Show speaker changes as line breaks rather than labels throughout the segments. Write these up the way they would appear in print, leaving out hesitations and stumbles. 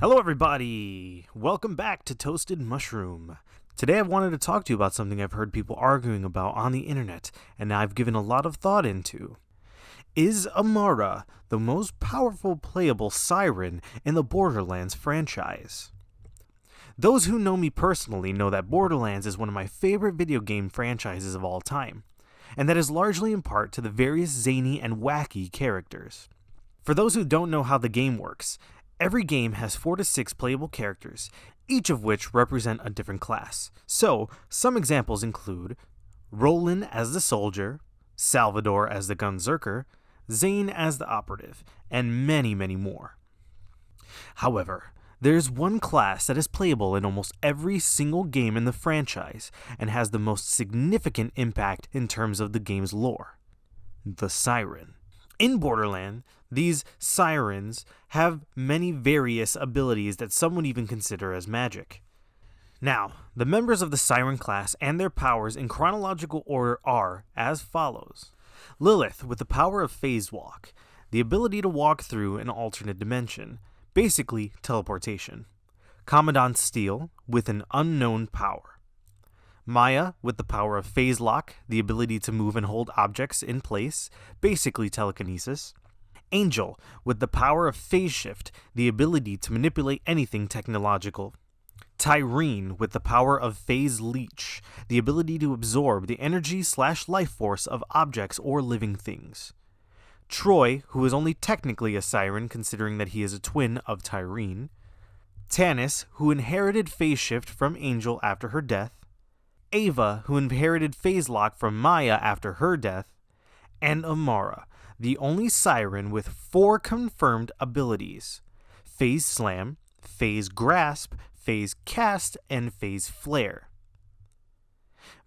Hello everybody! Welcome back to Toasted Mushroom. Today I wanted to talk to you about something I've heard people arguing about on the internet, and I've given a lot of thought into. Is Amara the most powerful playable siren in the Borderlands franchise? Those who know me personally know that Borderlands is one of my favorite video game franchises of all time, and that is largely in part to the various zany and wacky characters. For those who don't know how the game works, every game has 4 to 6 playable characters, each of which represent a different class. So, some examples include Roland as the soldier, Salvador as the gunzerker, Zane as the operative, and many, many more. However, there's one class that is playable in almost every single game in the franchise and has the most significant impact in terms of the game's lore: the Siren. In Borderlands, these sirens have many various abilities that some would even consider as magic. Now, the members of the Siren class and their powers in chronological order are as follows. Lilith with the power of phase walk, the ability to walk through an alternate dimension, basically teleportation. Commandant Steele with an unknown power. Maya with the power of phase lock, the ability to move and hold objects in place, basically telekinesis. Angel with the power of phase shift, the ability to manipulate anything technological. Tyreen with the power of phase leech, the ability to absorb the energy/life force of objects or living things. Troy, who is only technically a siren considering that he is a twin of Tyreen. Tanis, who inherited phase shift from Angel after her death. Ava, who inherited phase lock from Maya after her death. And Amara, the only siren with 4 confirmed abilities: phase slam, phase grasp, phase cast, and phase flare.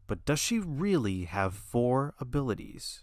But does she really have 4 abilities?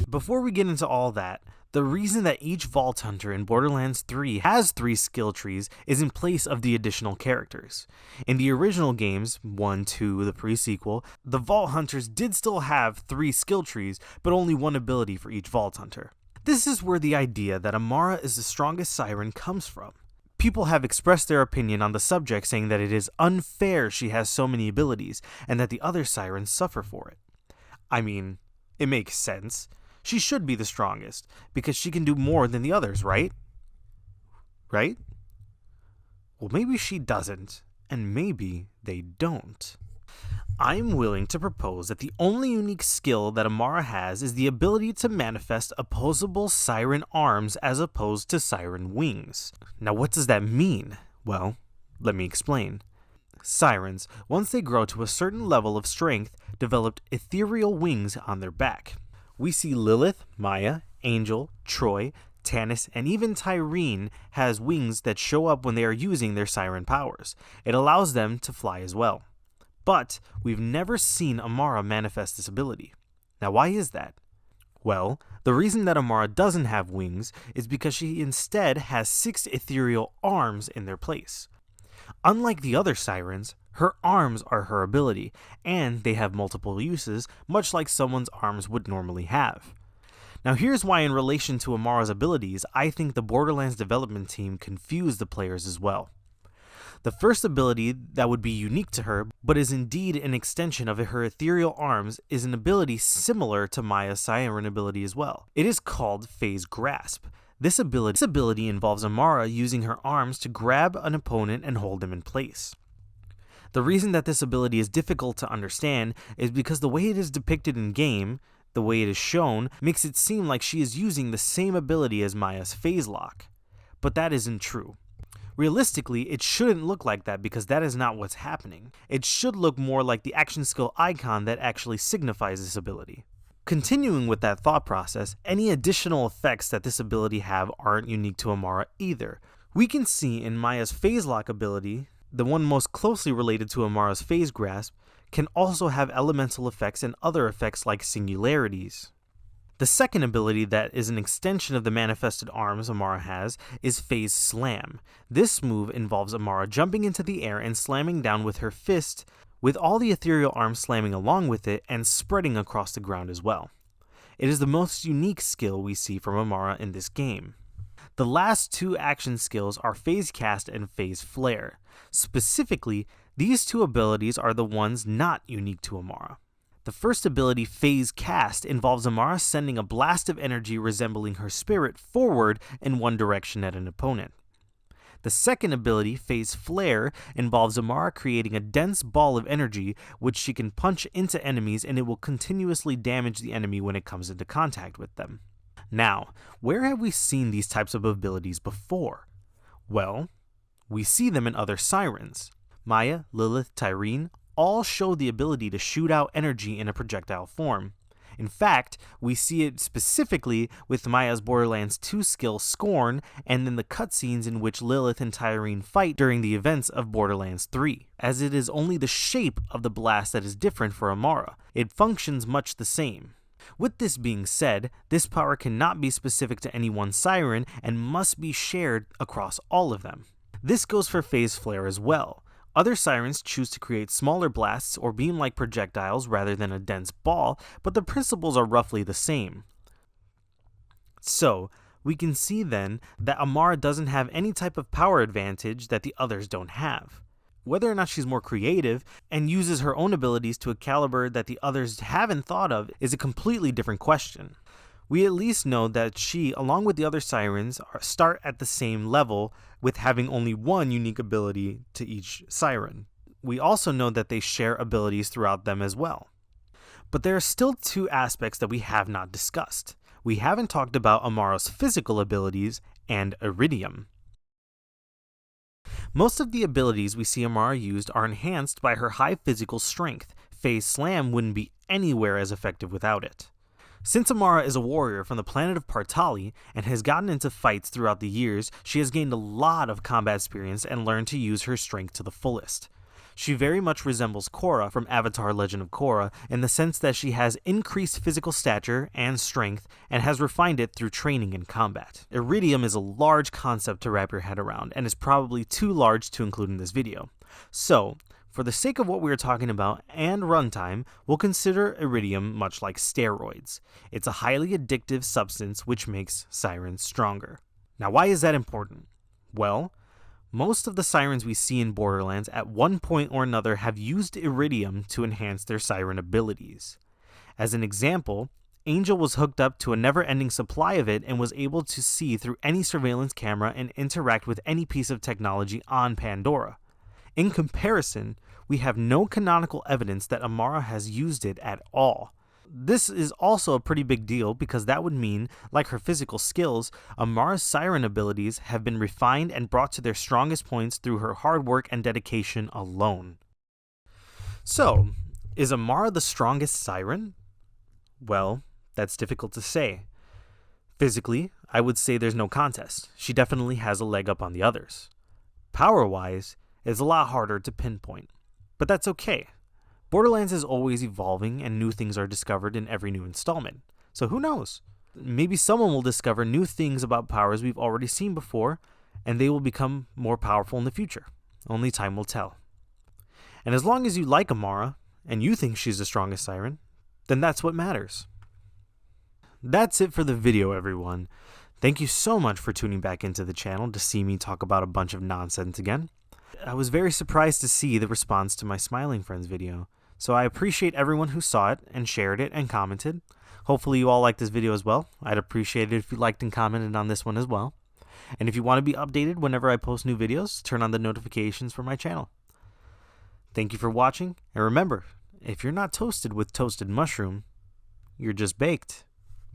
Before we get into all that, the reason that each Vault Hunter in Borderlands 3 has 3 skill trees is in place of the additional characters. In the original games, 1, 2, the pre-sequel, the Vault Hunters did still have 3 skill trees, but only 1 ability for each Vault Hunter. This is where the idea that Amara is the strongest siren comes from. People have expressed their opinion on the subject, saying that it is unfair she has so many abilities, and that the other sirens suffer for it. I mean, it makes sense. She should be the strongest, because she can do more than the others, right? Right? Well, maybe she doesn't, and maybe they don't. I'm willing to propose that the only unique skill that Amara has is the ability to manifest opposable siren arms as opposed to siren wings. Now, what does that mean? Well, let me explain. Sirens, once they grow to a certain level of strength, developed ethereal wings on their back. We see Lilith, Maya, Angel, Troy, Tanis, and even Tyreen has wings that show up when they are using their siren powers. It allows them to fly as well. But we've never seen Amara manifest this ability. Now, why is that? Well, the reason that Amara doesn't have wings is because she instead has 6 ethereal arms in their place. Unlike the other sirens, her arms are her ability, and they have multiple uses, much like someone's arms would normally have. Now here's why, in relation to Amara's abilities, I think the Borderlands development team confused the players as well. The first ability that would be unique to her, but is indeed an extension of her ethereal arms, is an ability similar to Maya's siren ability as well. It is called Phase Grasp. This ability involves Amara using her arms to grab an opponent and hold them in place. The reason that this ability is difficult to understand is because the way it is depicted in game, the way it is shown, makes it seem like she is using the same ability as Maya's phase lock. But that isn't true. Realistically, it shouldn't look like that because that is not what's happening. It should look more like the action skill icon that actually signifies this ability. Continuing with that thought process, any additional effects that this ability have aren't unique to Amara either. We can see in Maya's phase lock ability, the one most closely related to Amara's phase grasp, can also have elemental effects and other effects like singularities. The second ability that is an extension of the manifested arms Amara has is Phase Slam. This move involves Amara jumping into the air and slamming down with her fist, with all the ethereal arms slamming along with it and spreading across the ground as well. It is the most unique skill we see from Amara in this game. The last two action skills are Phase Cast and Phase Flare. Specifically, these two abilities are the ones not unique to Amara. The first ability, Phase Cast, involves Amara sending a blast of energy resembling her spirit forward in one direction at an opponent. The second ability, Phase Flare, involves Amara creating a dense ball of energy which she can punch into enemies, and it will continuously damage the enemy when it comes into contact with them. Now, where have we seen these types of abilities before? Well, we see them in other sirens. Maya, Lilith, Tyreen all show the ability to shoot out energy in a projectile form. In fact, we see it specifically with Maya's Borderlands 2 skill Scorn, and in the cutscenes in which Lilith and Tyreen fight during the events of Borderlands 3. As it is only the shape of the blast that is different for Amara, it functions much the same. With this being said, this power cannot be specific to any one siren and must be shared across all of them. This goes for Phase Flare as well. Other sirens choose to create smaller blasts or beam-like projectiles rather than a dense ball, but the principles are roughly the same. So, we can see then that Amara doesn't have any type of power advantage that the others don't have. Whether or not she's more creative and uses her own abilities to a caliber that the others haven't thought of is a completely different question. We at least know that she, along with the other sirens, start at the same level with having only one unique ability to each siren. We also know that they share abilities throughout them as well. But there are still two aspects that we have not discussed. We haven't talked about Amara's physical abilities and iridium. Most of the abilities we see Amara used are enhanced by her high physical strength. Phase Slam wouldn't be anywhere as effective without it. Since Amara is a warrior from the planet of Partali and has gotten into fights throughout the years, she has gained a lot of combat experience and learned to use her strength to the fullest. She very much resembles Korra from Avatar: Legend of Korra in the sense that she has increased physical stature and strength and has refined it through training in combat. Iridium is a large concept to wrap your head around and is probably too large to include in this video. So, for the sake of what we are talking about and runtime, we'll consider iridium much like steroids. It's a highly addictive substance which makes sirens stronger. Now, why is that important? Well, most of the sirens we see in Borderlands at one point or another have used iridium to enhance their siren abilities. As an example, Angel was hooked up to a never-ending supply of it and was able to see through any surveillance camera and interact with any piece of technology on Pandora. In comparison, we have no canonical evidence that Amara has used it at all. This is also a pretty big deal because that would mean, like her physical skills, Amara's siren abilities have been refined and brought to their strongest points through her hard work and dedication alone. So, is Amara the strongest siren? Well, that's difficult to say. Physically, I would say there's no contest. She definitely has a leg up on the others. Power-wise, it's a lot harder to pinpoint, but that's okay. Borderlands is always evolving and new things are discovered in every new installment, so who knows? Maybe someone will discover new things about powers we've already seen before, and they will become more powerful in the future. Only time will tell. And as long as you like Amara, and you think she's the strongest siren, then that's what matters. That's it for the video, everyone. Thank you so much for tuning back into the channel to see me talk about a bunch of nonsense again. I was very surprised to see the response to my Smiling Friends video, so I appreciate everyone who saw it and shared it and commented. Hopefully you all liked this video as well. I'd appreciate it if you liked and commented on this one as well. And if you want to be updated whenever I post new videos, turn on the notifications for my channel. Thank you for watching, and remember, if you're not toasted with toasted mushroom, you're just baked.